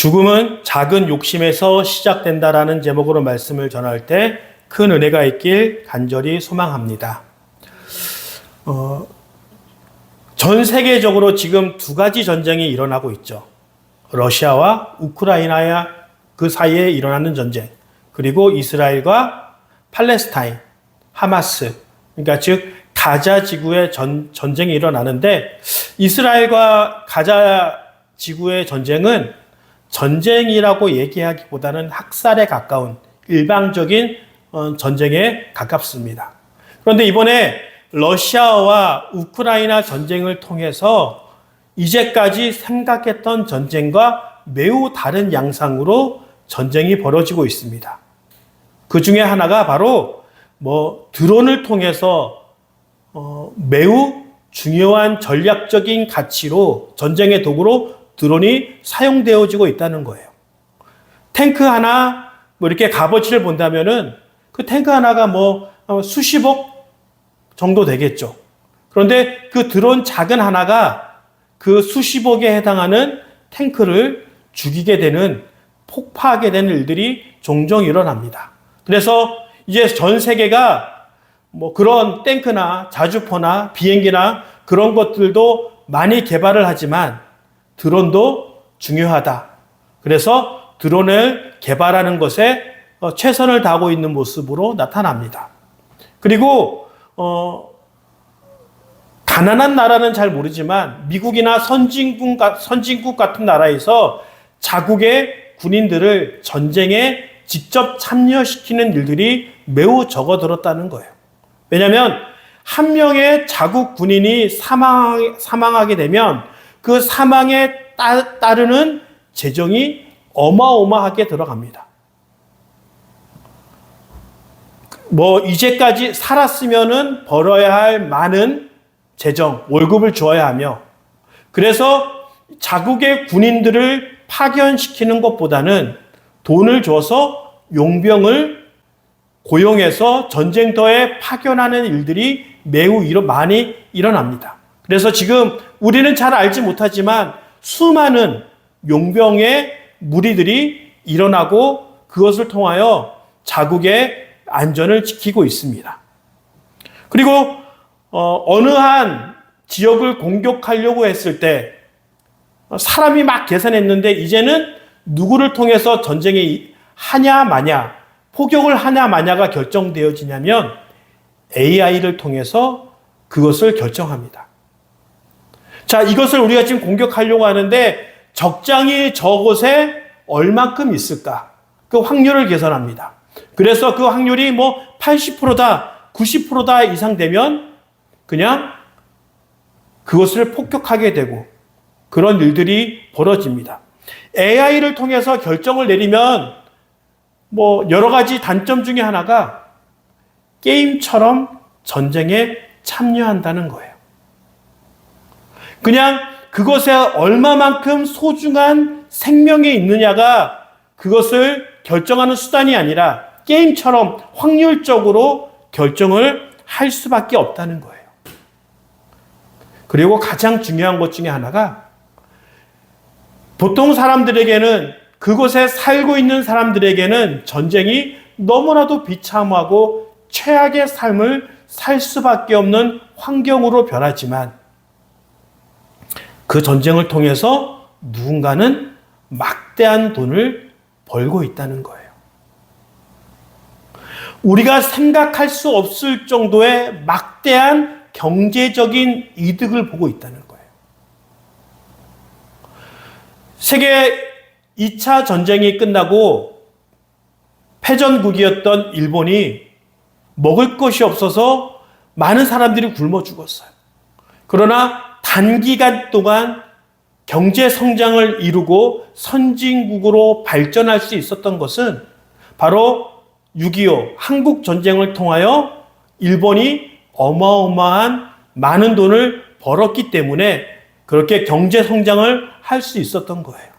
죽음은 작은 욕심에서 시작된다라는 제목으로 말씀을 전할 때 큰 은혜가 있길 간절히 소망합니다. 전 세계적으로 지금 두 가지 전쟁이 일어나고 있죠. 러시아와 우크라이나 그 사이에 일어나는 전쟁, 그리고 이스라엘과 팔레스타인, 하마스, 그러니까 즉 가자 지구의 전쟁이 일어나는데, 이스라엘과 가자 지구의 전쟁은 전쟁이라고 얘기하기보다는 학살에 가까운 일방적인 전쟁에 가깝습니다. 그런데 이번에 러시아와 우크라이나 전쟁을 통해서 이제까지 생각했던 전쟁과 매우 다른 양상으로 전쟁이 벌어지고 있습니다. 그 중에 하나가 바로 드론을 통해서 매우 중요한 전략적인 가치로, 전쟁의 도구로 드론이 사용되어지고 있다는 거예요. 탱크 하나 이렇게 값어치를 본다면은 그 탱크 하나가 수십억 정도 되겠죠. 그런데 그 드론 작은 하나가 그 수십억에 해당하는 탱크를 죽이게 되는, 폭파하게 되는 일들이 종종 일어납니다. 그래서 이제 전 세계가 그런 탱크나 자주포나 비행기나 그런 것들도 많이 개발을 하지만 드론도 중요하다. 그래서 드론을 개발하는 것에 최선을 다하고 있는 모습으로 나타납니다. 그리고 가난한 나라는 잘 모르지만 미국이나 선진국 같은 나라에서 자국의 군인들을 전쟁에 직접 참여시키는 일들이 매우 적어들었다는 거예요. 왜냐하면 한 명의 자국 군인이 사망하게 되면 그 사망에 따르는 재정이 어마어마하게 들어갑니다. 이제까지 살았으면은 벌어야 할 많은 재정, 월급을 주어야 하며, 그래서 자국의 군인들을 파견시키는 것보다는 돈을 줘서 용병을 고용해서 전쟁터에 파견하는 일들이 매우 많이 일어납니다. 그래서 지금 우리는 잘 알지 못하지만 수많은 용병의 무리들이 일어나고 그것을 통하여 자국의 안전을 지키고 있습니다. 그리고 어느 한 지역을 공격하려고 했을 때 사람이 막 계산했는데 이제는 누구를 통해서 전쟁이 하냐 마냐, 포격을 하냐 마냐가 결정되어지냐면 AI를 통해서 그것을 결정합니다. 자, 이것을 우리가 지금 공격하려고 하는데 적장이 저곳에 얼만큼 있을까? 그 확률을 계산합니다. 그래서 그 확률이 80%다, 90%다 이상 되면 그냥 그것을 폭격하게 되고 그런 일들이 벌어집니다. AI를 통해서 결정을 내리면 여러 가지 단점 중에 하나가 게임처럼 전쟁에 참여한다는 거예요. 그냥 그것에 얼마만큼 소중한 생명이 있느냐가 그것을 결정하는 수단이 아니라 게임처럼 확률적으로 결정을 할 수밖에 없다는 거예요. 그리고 가장 중요한 것 중에 하나가 보통 사람들에게는, 그곳에 살고 있는 사람들에게는 전쟁이 너무나도 비참하고 최악의 삶을 살 수밖에 없는 환경으로 변하지만 그 전쟁을 통해서 누군가는 막대한 돈을 벌고 있다는 거예요. 우리가 생각할 수 없을 정도의 막대한 경제적인 이득을 보고 있다는 거예요. 세계 2차 전쟁이 끝나고 패전국이었던 일본이 먹을 것이 없어서 많은 사람들이 굶어 죽었어요. 그러나 단기간 동안 경제 성장을 이루고 선진국으로 발전할 수 있었던 것은 바로 6.25 한국 전쟁을 통하여 일본이 어마어마한 많은 돈을 벌었기 때문에 그렇게 경제 성장을 할 수 있었던 거예요.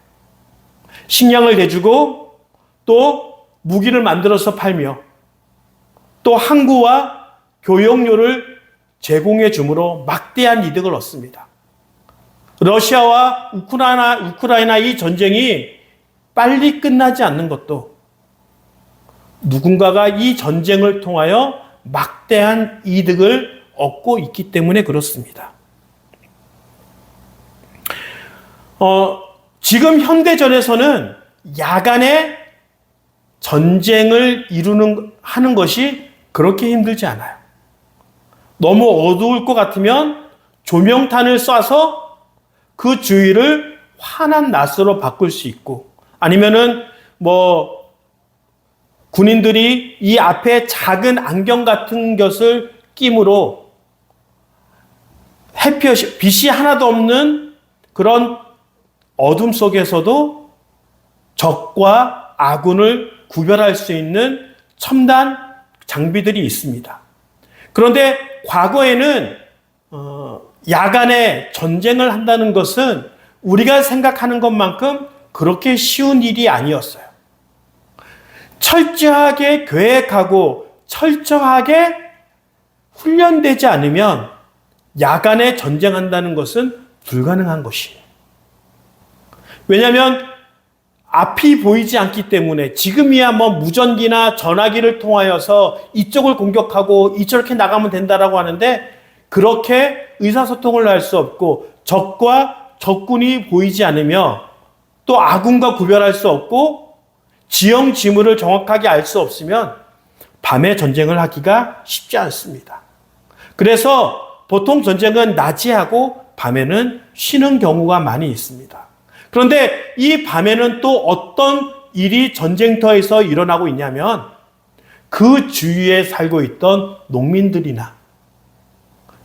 식량을 내주고 또 무기를 만들어서 팔며 또 항구와 교역료를 제공해 주므로 막대한 이득을 얻습니다. 러시아와 우크라이나 이 전쟁이 빨리 끝나지 않는 것도 누군가가 이 전쟁을 통하여 막대한 이득을 얻고 있기 때문에 그렇습니다. 지금 현대전에서는 야간에 전쟁을 하는 것이 그렇게 힘들지 않아요. 너무 어두울 것 같으면 조명탄을 쏴서 그 주위를 환한 낮으로 바꿀 수 있고, 아니면은 군인들이 이 앞에 작은 안경 같은 것을 끼므로 빛이 하나도 없는 그런 어둠 속에서도 적과 아군을 구별할 수 있는 첨단 장비들이 있습니다. 그런데 과거에는 야간에 전쟁을 한다는 것은 우리가 생각하는 것만큼 그렇게 쉬운 일이 아니었어요. 철저하게 계획하고 철저하게 훈련되지 않으면 야간에 전쟁한다는 것은 불가능한 것이에요. 왜냐하면 앞이 보이지 않기 때문에 지금이야 무전기나 전화기를 통하여서 이쪽을 공격하고 이렇게 나가면 된다라고 하는데 그렇게 의사소통을 할 수 없고 적과 적군이 보이지 않으며 또 아군과 구별할 수 없고 지형 지물을 정확하게 알 수 없으면 밤에 전쟁을 하기가 쉽지 않습니다. 그래서 보통 전쟁은 낮에 하고 밤에는 쉬는 경우가 많이 있습니다. 그런데 이 밤에는 또 어떤 일이 전쟁터에서 일어나고 있냐면 그 주위에 살고 있던 농민들이나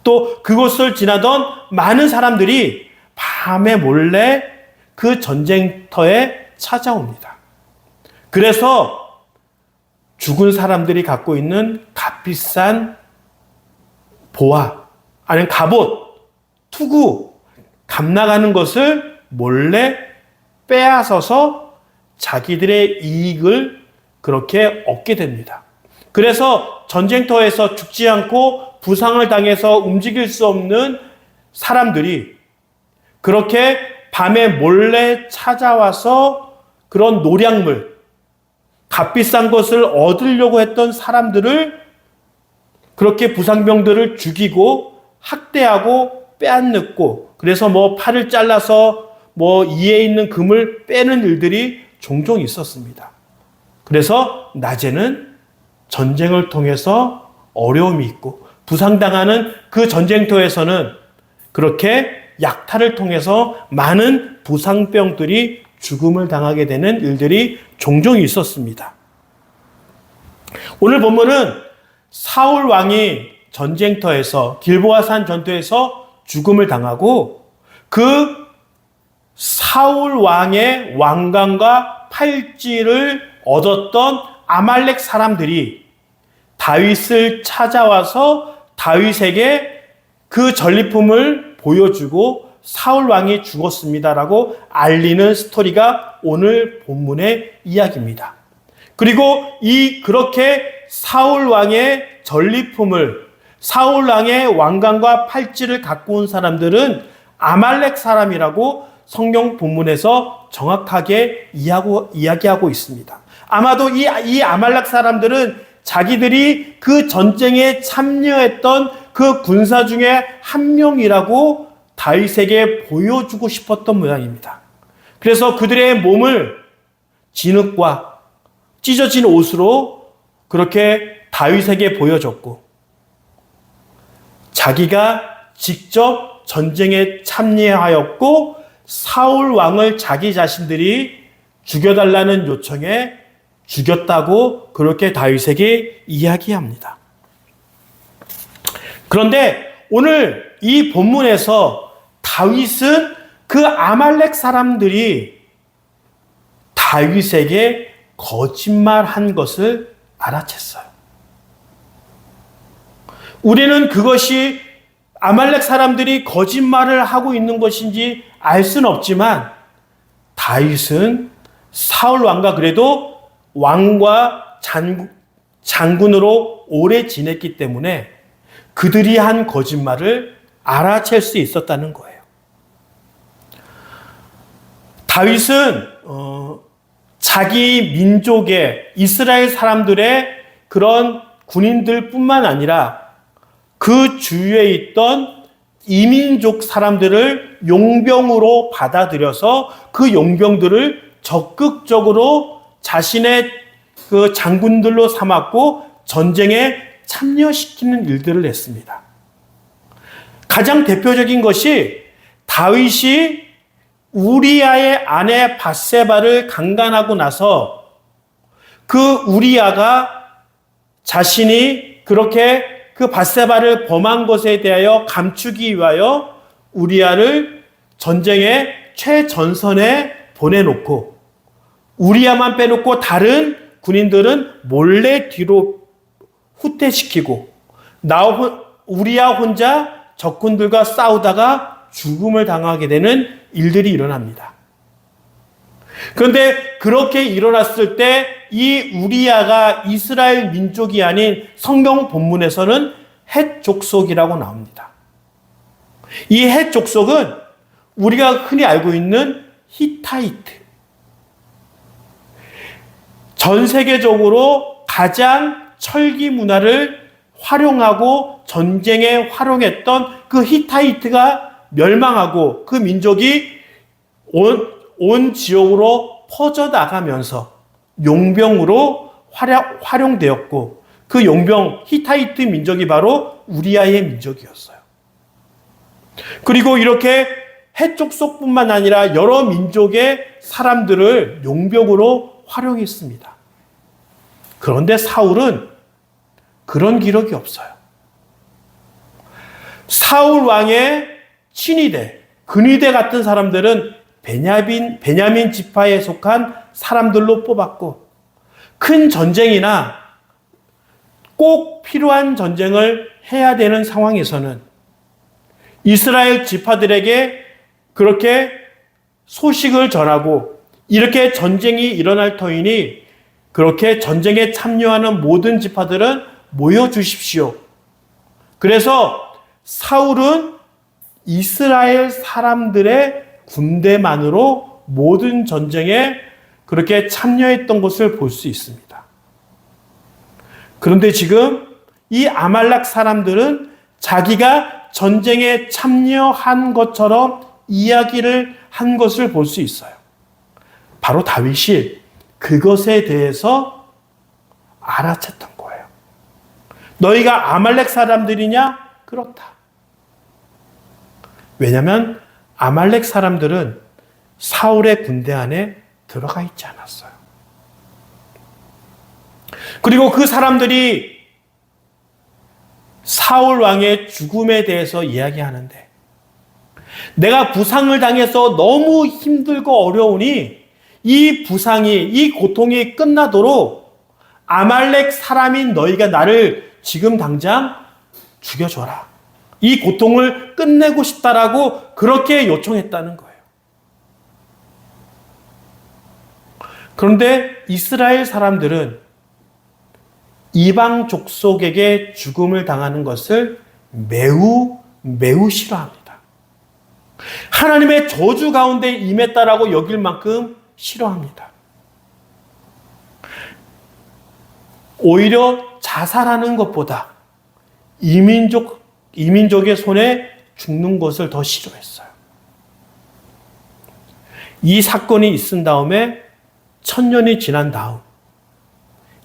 또 그곳을 지나던 많은 사람들이 밤에 몰래 그 전쟁터에 찾아옵니다. 그래서 죽은 사람들이 갖고 있는 값비싼 보화, 아니면 갑옷, 투구, 값나가는 것을 몰래 빼앗아서 자기들의 이익을 그렇게 얻게 됩니다. 그래서 전쟁터에서 죽지 않고 부상을 당해서 움직일 수 없는 사람들이 그렇게 밤에 몰래 찾아와서 그런 노량물, 값비싼 것을 얻으려고 했던 사람들을 그렇게 부상병들을 죽이고 학대하고 빼앗고 그래서 팔을 잘라서 이에 있는 금을 빼는 일들이 종종 있었습니다. 그래서 낮에는 전쟁을 통해서 어려움이 있고 부상당하는 그 전쟁터에서는 그렇게 약탈을 통해서 많은 부상병들이 죽음을 당하게 되는 일들이 종종 있었습니다. 오늘 본문은 사울 왕이 전쟁터에서 길보아산 전투에서 죽음을 당하고 그 사울 왕의 왕관과 팔찌를 얻었던 아말렉 사람들이 다윗을 찾아와서 다윗에게 그 전리품을 보여주고 사울 왕이 죽었습니다라고 알리는 스토리가 오늘 본문의 이야기입니다. 그리고 그렇게 사울 왕의 전리품을, 사울 왕의 왕관과 팔찌를 갖고 온 사람들은 아말렉 사람이라고 성경 본문에서 정확하게 이야기하고 있습니다. 아마도 이 아말렉 사람들은 자기들이 그 전쟁에 참여했던 그 군사 중에 한 명이라고 다윗에게 보여주고 싶었던 모양입니다. 그래서 그들의 몸을 진흙과 찢어진 옷으로 그렇게 다윗에게 보여줬고 자기가 직접 전쟁에 참여하였고 사울 왕을 자기 자신들이 죽여달라는 요청에 죽였다고 그렇게 다윗에게 이야기합니다. 그런데 오늘 이 본문에서 다윗은 그 아말렉 사람들이 다윗에게 거짓말한 것을 알아챘어요. 우리는 그것이 아말렉 사람들이 거짓말을 하고 있는 것인지 알 수는 없지만 다윗은 사울 왕과 그래도 왕과 장군으로 오래 지냈기 때문에 그들이 한 거짓말을 알아챌 수 있었다는 거예요. 다윗은 자기 민족의 이스라엘 사람들의 그런 군인들뿐만 아니라 그 주위에 있던 이민족 사람들을 용병으로 받아들여서 그 용병들을 적극적으로 자신의 그 장군들로 삼았고 전쟁에 참여시키는 일들을 했습니다. 가장 대표적인 것이 다윗이 우리아의 아내 밧세바를 강간하고 나서 그 우리아가 자신이 그렇게 그 밧세바를 범한 것에 대하여 감추기 위하여 우리아를 전쟁의 최전선에 보내놓고 우리아만 빼놓고 다른 군인들은 몰래 뒤로 후퇴시키고 우리아 혼자 적군들과 싸우다가 죽음을 당하게 되는 일들이 일어납니다. 그런데 그렇게 일어났을 때 이 우리아가 이스라엘 민족이 아닌 성경 본문에서는 헷 족속이라고 나옵니다. 이 헷 족속은 우리가 흔히 알고 있는 히타이트. 전 세계적으로 가장 철기 문화를 활용하고 전쟁에 활용했던 그 히타이트가 멸망하고 그 민족이 온 지역으로 퍼져나가면서 용병으로 활용되었고 그 용병 히타이트 민족이 바로 우리아의 민족이었어요. 그리고 이렇게 헷족속뿐만 아니라 여러 민족의 사람들을 용병으로 활용했습니다. 그런데 사울은 그런 기록이 없어요. 사울 왕의 친위대, 근위대 같은 사람들은 베냐민 지파에 속한 사람들로 뽑았고 큰 전쟁이나 꼭 필요한 전쟁을 해야 되는 상황에서는 이스라엘 지파들에게 그렇게 소식을 전하고 이렇게 전쟁이 일어날 터이니 그렇게 전쟁에 참여하는 모든 지파들은 모여 주십시오. 그래서 사울은 이스라엘 사람들의 군대만으로 모든 전쟁에 그렇게 참여했던 것을 볼 수 있습니다. 그런데 지금 이 아말렉 사람들은 자기가 전쟁에 참여한 것처럼 이야기를 한 것을 볼 수 있어요. 바로 다윗이 그것에 대해서 알아챘던 거예요. 너희가 아말렉 사람들이냐? 그렇다. 왜냐하면 아말렉 사람들은 사울의 군대 안에 들어가 있지 않았어요. 그리고 그 사람들이 사울 왕의 죽음에 대해서 이야기하는데 내가 부상을 당해서 너무 힘들고 어려우니 이 부상이, 이 고통이 끝나도록 아말렉 사람인 너희가 나를 지금 당장 죽여줘라. 이 고통을 끝내고 싶다라고 그렇게 요청했다는 거예요. 그런데 이스라엘 사람들은 이방 족속에게 죽음을 당하는 것을 매우 싫어합니다. 하나님의 저주 가운데 임했다라고 여길 만큼 싫어합니다. 오히려 자살하는 것보다 이민족의 손에 죽는 것을 더 싫어했어요. 이 사건이 있은 다음에 1000년이 지난 다음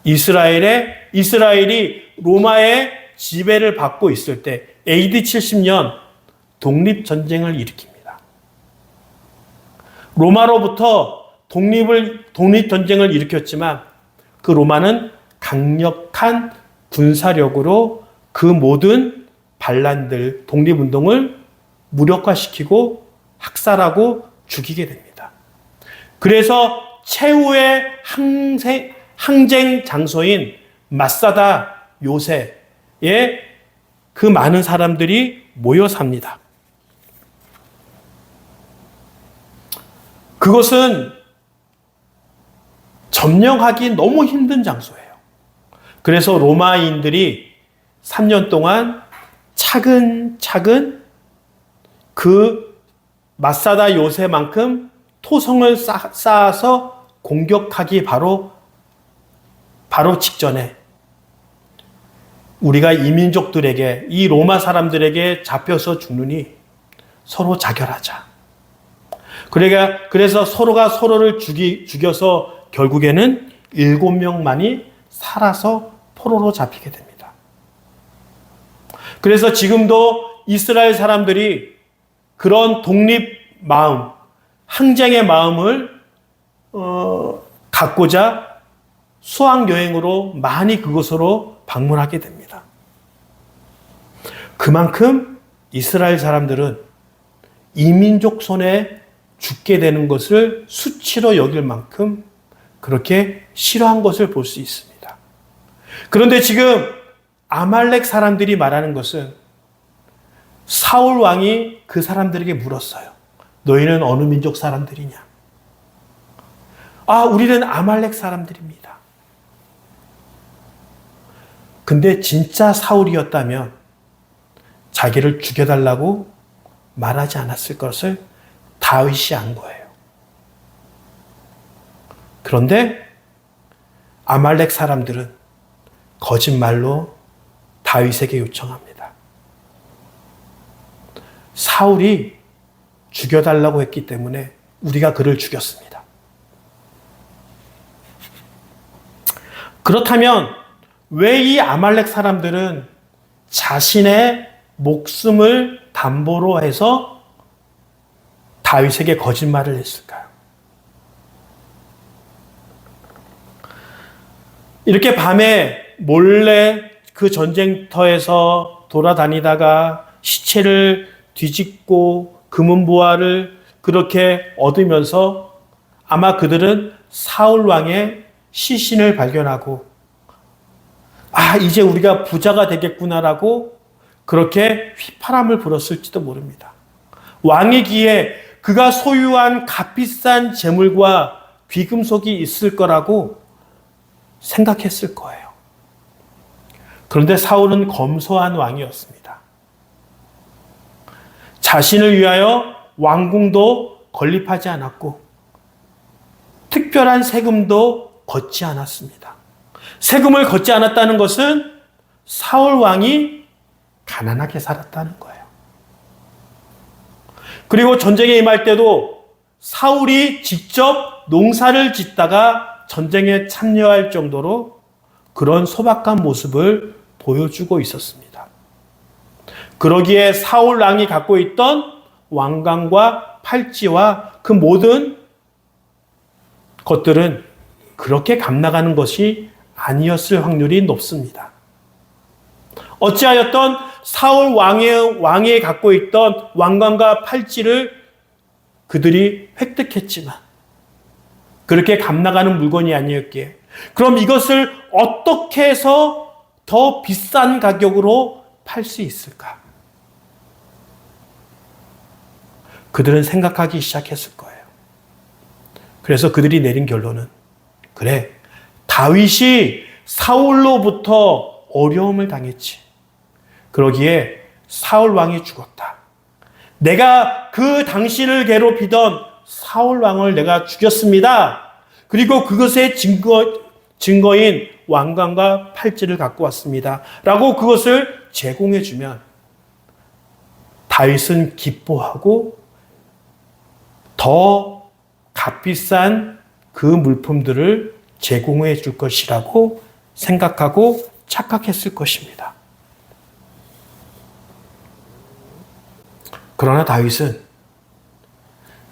이스라엘이 로마의 지배를 받고 있을 때 AD 70년 독립전쟁을 일으킵니다. 로마로부터 독립전쟁을 일으켰지만 그 로마는 강력한 군사력으로 그 모든 반란들, 독립운동을 무력화시키고 학살하고 죽이게 됩니다. 그래서 최후의 항쟁 장소인 마사다 요새에 그 많은 사람들이 모여 삽니다. 그것은 점령하기 너무 힘든 장소예요. 그래서 로마인들이 3년 동안 차근차근 그 마사다 요새만큼 토성을 쌓아서 공격하기 바로 직전에 우리가 이민족들에게, 이 로마 사람들에게 잡혀서 죽느니 서로 자결하자. 그래서 서로가 서로를 죽여서 결국에는 7명만이 살아서 포로로 잡히게 됩니다. 그래서 지금도 이스라엘 사람들이 그런 독립 마음, 항쟁의 마음을 갖고자 수학여행으로 많이 그곳으로 방문하게 됩니다. 그만큼 이스라엘 사람들은 이민족 손에 죽게 되는 것을 수치로 여길 만큼 그렇게 싫어한 것을 볼 수 있습니다. 그런데 지금 아말렉 사람들이 말하는 것은 사울 왕이 그 사람들에게 물었어요. 너희는 어느 민족 사람들이냐? 우리는 아말렉 사람들입니다. 근데 진짜 사울이었다면 자기를 죽여달라고 말하지 않았을 것을 다윗이 안 거예요. 그런데 아말렉 사람들은 거짓말로 다윗에게 요청합니다. 사울이 죽여달라고 했기 때문에 우리가 그를 죽였습니다. 그렇다면 왜 이 아말렉 사람들은 자신의 목숨을 담보로 해서 다윗에게 거짓말을 했을까요? 이렇게 밤에 몰래 그 전쟁터에서 돌아다니다가 시체를 뒤집고 금은보화를 그렇게 얻으면서 아마 그들은 사울 왕의 시신을 발견하고 이제 우리가 부자가 되겠구나라고 그렇게 휘파람을 불었을지도 모릅니다. 왕의 귀에 그가 소유한 값비싼 재물과 귀금속이 있을 거라고 생각했을 거예요. 그런데 사울은 검소한 왕이었습니다. 자신을 위하여 왕궁도 건립하지 않았고 특별한 세금도 걷지 않았습니다. 세금을 걷지 않았다는 것은 사울 왕이 가난하게 살았다는 거예요. 그리고 전쟁에 임할 때도 사울이 직접 농사를 짓다가 전쟁에 참여할 정도로 그런 소박한 모습을 보여주고 있었습니다. 그러기에 사울 왕이 갖고 있던 왕관과 팔찌와 그 모든 것들은 그렇게 값나가는 것이 아니었을 확률이 높습니다. 어찌하였던 사울 왕이 갖고 있던 왕관과 팔찌를 그들이 획득했지만 그렇게 값나가는 물건이 아니었기에 그럼 이것을 어떻게 해서 더 비싼 가격으로 팔 수 있을까? 그들은 생각하기 시작했을 거예요. 그래서 그들이 내린 결론은 그래, 다윗이 사울로부터 어려움을 당했지. 그러기에 사울 왕이 죽었다. 내가 그 당신을 괴롭히던 사울 왕을 내가 죽였습니다. 그리고 그것의 증거인 왕관과 팔찌를 갖고 왔습니다. 라고 그것을 제공해 주면 다윗은 기뻐하고 더 값비싼 그 물품들을 제공해 줄 것이라고 생각하고 착각했을 것입니다. 그러나 다윗은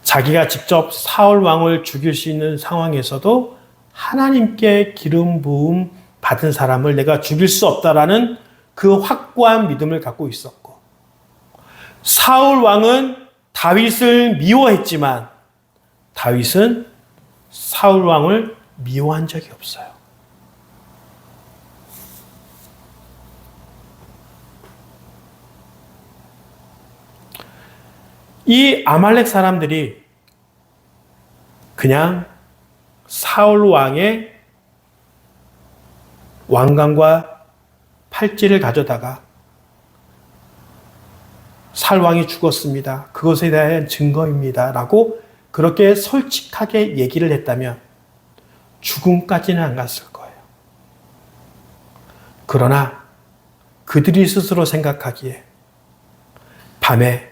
자기가 직접 사울 왕을 죽일 수 있는 상황에서도 하나님께 기름 부음 받은 사람을 내가 죽일 수 없다라는 그 확고한 믿음을 갖고 있었고, 사울 왕은 다윗을 미워했지만 다윗은 사울 왕을 미워한 적이 없어요. 이 아말렉 사람들이 그냥 사울 왕의 왕관과 팔찌를 가져다가 사울 왕이 죽었습니다. 그것에 대한 증거입니다. 라고 그렇게 솔직하게 얘기를 했다면 죽음까지는 안 갔을 거예요. 그러나 그들이 스스로 생각하기에 밤에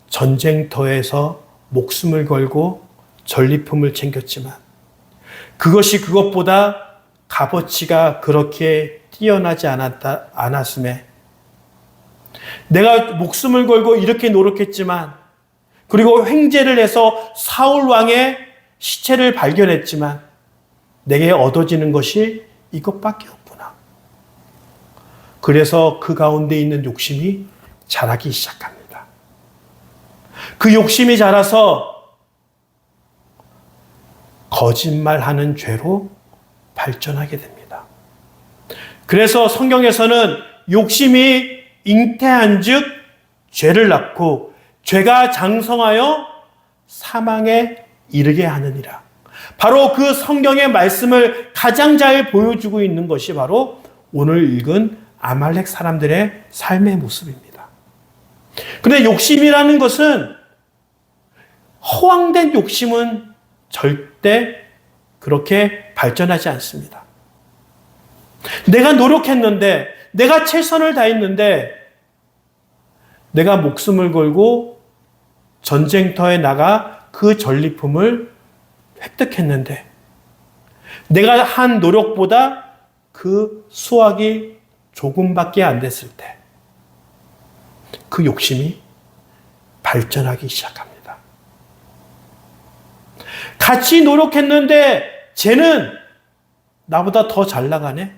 전쟁터에서 목숨을 걸고 전리품을 챙겼지만 그것이 그것보다 값어치가 그렇게 뛰어나지 않았음에 내가 목숨을 걸고 이렇게 노력했지만 그리고 횡재를 해서 사울 왕의 시체를 발견했지만 내게 얻어지는 것이 이것밖에 없구나. 그래서 그 가운데 있는 욕심이 자라기 시작합니다. 그 욕심이 자라서 거짓말하는 죄로 발전하게 됩니다. 그래서 성경에서는 욕심이 잉태한 즉 죄를 낳고 죄가 장성하여 사망에 이르게 하느니라. 바로 그 성경의 말씀을 가장 잘 보여주고 있는 것이 바로 오늘 읽은 아말렉 사람들의 삶의 모습입니다. 그런데 욕심이라는 것은 허황된 욕심은 절대 그렇게 발전하지 않습니다. 내가 노력했는데, 내가 최선을 다했는데, 내가 목숨을 걸고 전쟁터에 나가 그 전리품을 획득했는데, 내가 한 노력보다 그 수확이 조금밖에 안 됐을 때, 그 욕심이 발전하기 시작합니다. 같이 노력했는데 쟤는 나보다 더 잘 나가네.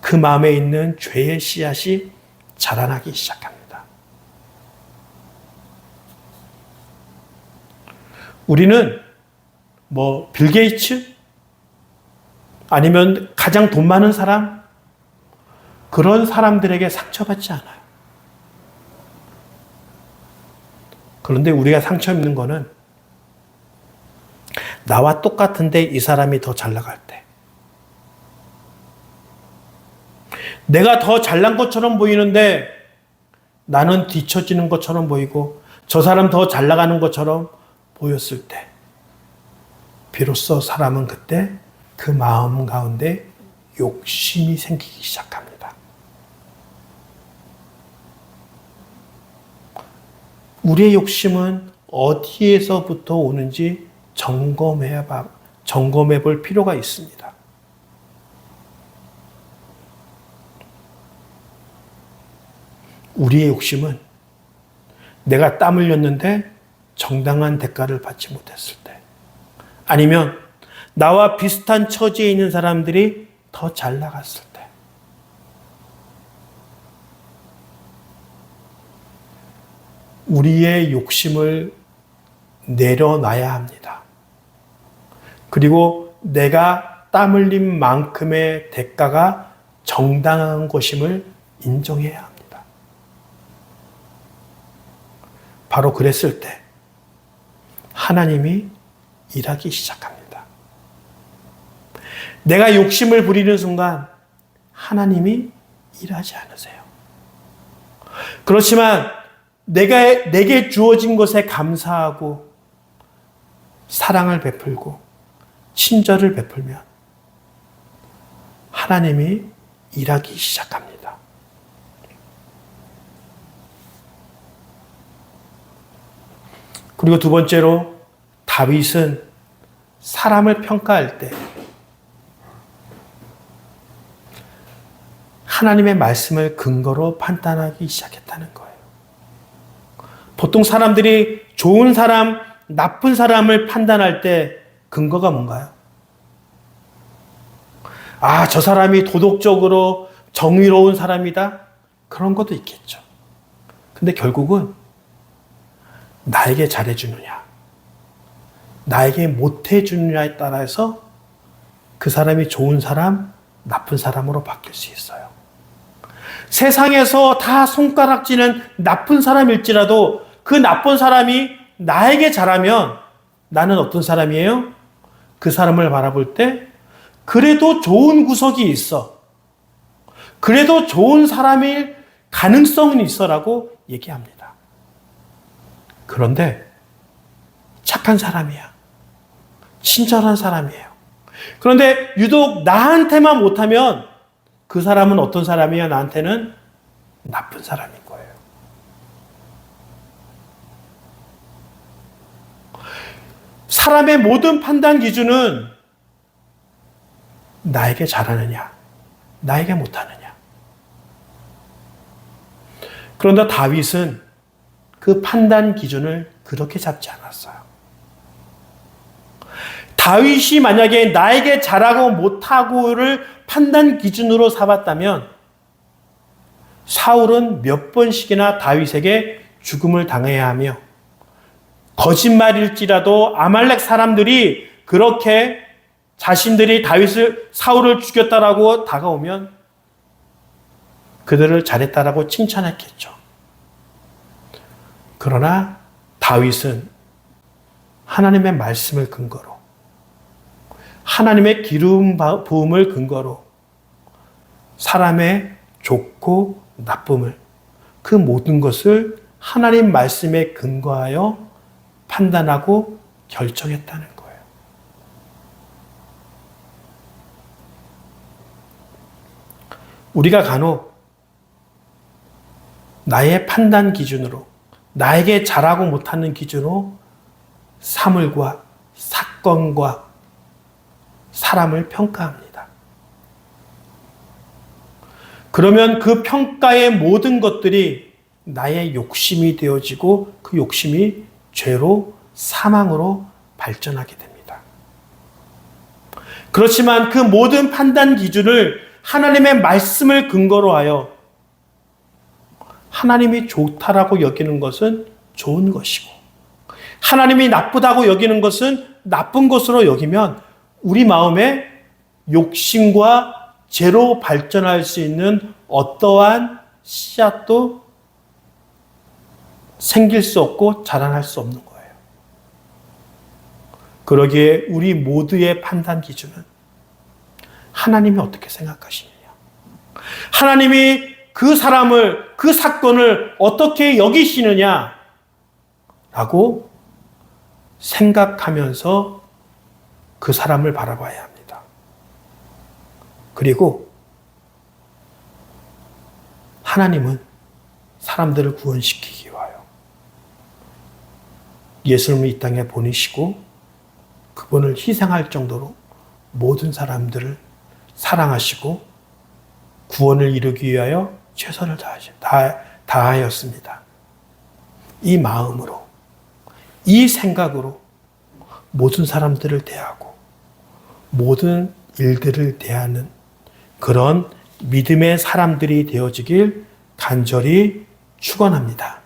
그 마음에 있는 죄의 씨앗이 자라나기 시작합니다. 우리는 빌 게이츠? 아니면 가장 돈 많은 사람? 그런 사람들에게 상처받지 않아요. 그런데 우리가 상처 입는 거는 나와 똑같은데 이 사람이 더 잘 나갈 때, 내가 더 잘난 것처럼 보이는데 나는 뒤처지는 것처럼 보이고 저 사람 더 잘 나가는 것처럼 보였을 때 비로소 사람은 그때 그 마음 가운데 욕심이 생기기 시작합니다. 우리의 욕심은 어디에서부터 오는지 점검해 볼 필요가 있습니다. 우리의 욕심은 내가 땀 흘렸는데 정당한 대가를 받지 못했을 때, 아니면 나와 비슷한 처지에 있는 사람들이 더 잘 나갔을 때, 우리의 욕심을 내려놔야 합니다. 그리고 내가 땀 흘린 만큼의 대가가 정당한 것임을 인정해야 합니다. 바로 그랬을 때 하나님이 일하기 시작합니다. 내가 욕심을 부리는 순간 하나님이 일하지 않으세요. 그렇지만 내게 주어진 것에 감사하고 사랑을 베풀고 친절을 베풀면 하나님이 일하기 시작합니다. 그리고 두 번째로 다윗은 사람을 평가할 때 하나님의 말씀을 근거로 판단하기 시작했다는 거예요. 보통 사람들이 좋은 사람, 나쁜 사람을 판단할 때 근거가 뭔가요? 저 사람이 도덕적으로 정의로운 사람이다? 그런 것도 있겠죠. 근데 결국은 나에게 잘해주느냐, 나에게 못해주느냐에 따라서 그 사람이 좋은 사람, 나쁜 사람으로 바뀔 수 있어요. 세상에서 다 손가락질은 나쁜 사람일지라도 그 나쁜 사람이 나에게 잘하면 나는 어떤 사람이에요? 그 사람을 바라볼 때 그래도 좋은 구석이 있어. 그래도 좋은 사람일 가능성은 있어라고 얘기합니다. 그런데 착한 사람이야. 친절한 사람이에요. 그런데 유독 나한테만 못하면 그 사람은 어떤 사람이야? 나한테는 나쁜 사람인 거예요. 사람의 모든 판단 기준은 나에게 잘하느냐, 나에게 못하느냐. 그런데 다윗은 그 판단 기준을 그렇게 잡지 않았어요. 다윗이 만약에 나에게 잘하고 못하고를 판단 기준으로 삼았다면 사울은 몇 번씩이나 다윗에게 죽음을 당해야 하며 거짓말일지라도 아말렉 사람들이 그렇게 자신들이 사울을 죽였다라고 다가오면 그들을 잘했다라고 칭찬했겠죠. 그러나 다윗은 하나님의 말씀을 근거로, 하나님의 기름 부음을 근거로 사람의 좋고 나쁨을, 그 모든 것을 하나님 말씀에 근거하여 판단하고 결정했다는 거예요. 우리가 간혹 나의 판단 기준으로, 나에게 잘하고 못하는 기준으로 사물과 사건과 사람을 평가합니다. 그러면 그 평가의 모든 것들이 나의 욕심이 되어지고 그 욕심이 죄로, 사망으로 발전하게 됩니다. 그렇지만 그 모든 판단 기준을 하나님의 말씀을 근거로 하여 하나님이 좋다라고 여기는 것은 좋은 것이고 하나님이 나쁘다고 여기는 것은 나쁜 것으로 여기면 우리 마음에 욕심과 죄로 발전할 수 있는 어떠한 씨앗도 생길 수 없고 자라날 수 없는 거예요. 그러기에 우리 모두의 판단 기준은 하나님이 어떻게 생각하시느냐, 하나님이 그 사람을, 그 사건을 어떻게 여기시느냐 라고 생각하면서 그 사람을 바라봐야 합니다. 그리고 하나님은 사람들을 구원시키기 위하여 예수님을 이 땅에 보내시고 그분을 희생할 정도로 모든 사람들을 사랑하시고 구원을 이루기 위하여 최선을 다하였습니다. 이 마음으로, 이 생각으로 모든 사람들을 대하고 모든 일들을 대하는 그런 믿음의 사람들이 되어지길 간절히 축원합니다.